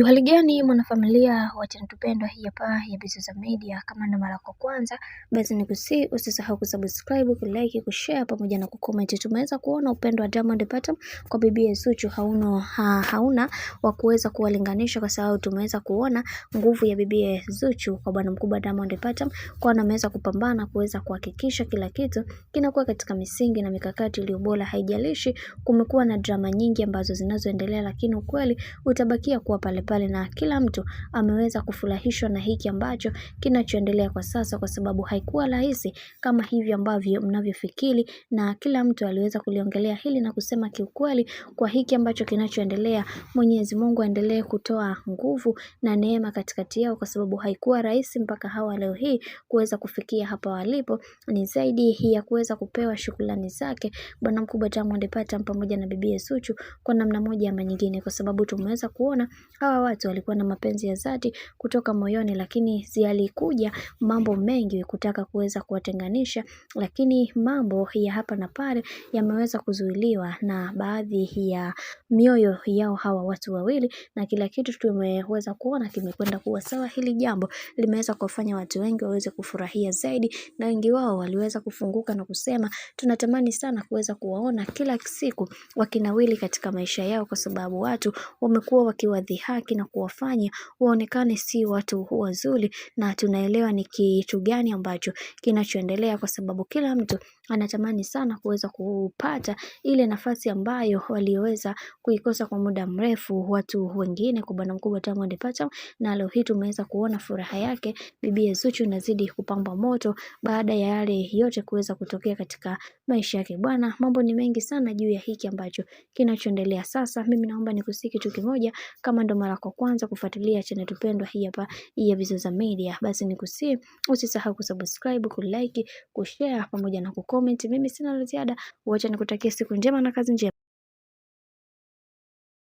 Hali gani mwanafamilia wa channel tupendwa hii hapa ya Bizoza Media. Kama ndo mara yako kwanza, basi nikusihi usisahau kusubscribe, kulike, kushare pamoja na kucomment. Tumeweza kuona upendo wa Diamond Platnumz kwa bibi Zuchu hauna wa kuweza kuwalinganisha, kwa sababu tumeweza kuona nguvu ya bibi Zuchu kwa bwana mkubwa Diamond Platnumz, kwa ameweza kupambana kuweza kuhakikisha kila kitu kinakuwa katika misingi na mikakati iliyo bora. Haijalishi kumekuwa na drama nyingi ambazo zinazoendelea, lakini ukweli utabakia kuwa pale na kila mtu ameweza kufurahishwa na hiki ambacho kinachoendelea kwa sasa, kwa sababu haikuwa rahisi kama hivi ambavyo mnavyofikiri, na kila mtu aliweza kuliongelea hili na kusema kiukweli kwa hiki ambacho kinachoendelea, Mwenyezi Mungu aendelee kutoa nguvu na neema katikati yao, kwa sababu haikuwa rahisi mpaka hawa leo hii kuweza kufikia hapa walipo. Ni zaidi ya kuweza kupewa shukrani zake bwana mkubwa Diamond Platnumz pamoja na bibi Zuchu kwa namna moja ama nyingine, kwa sababu tumeweza kuona hawa watu walikuwa na mapenzi ya dhati kutoka moyoni, lakini zilikuja mambo mengi kutaka kuweza kuwatenganisha, lakini mambo ya hapa na pale yameweza kuzuiliwa na baadhi ya mioyo yao hawa watu wawili, na kila kitu tumeweza kuona kimekwenda kuwa sawa. Hili jambo limeweza kufanya watu wengi waweze kufurahia zaidi, na wengi wao waliweza kufunguka na kusema tunatamani sana kuweza kuwaona kila siku wakinawili katika maisha yao, kwa sababu watu wamekuwa wakiwadhihaki na kuwafanya waonekane si watu wazuri, na tunaelewa ni kitu gani ambacho kinachoendelea, kwa sababu kila mtu anatamani sana kuweza kupata ile nafasi ambayo waliweza kuikosa kwa muda mrefu watu wengine kwa bwana mkubwa Diamond Platnumz. Na leo hii tumeweza kuona furaha yake bibi Zuchu inazidi kupamba moto baada ya yale yote kuweza kutokea katika maisha yake. Bwana, mambo ni mengi sana juu ya hiki ambacho kinachoendelea sasa. Mimi naomba nikusihi kitu kimoja, kama ndo mara kwa kwanza kufuatilia channel tupendwa hii hapa ya Bizoza Media, basi nikusihi usisahau kusubscribe, kulike, kushare pamoja na kucomment. Mimi sina la ziada, wacha nikutakia siku njema na kazi njema.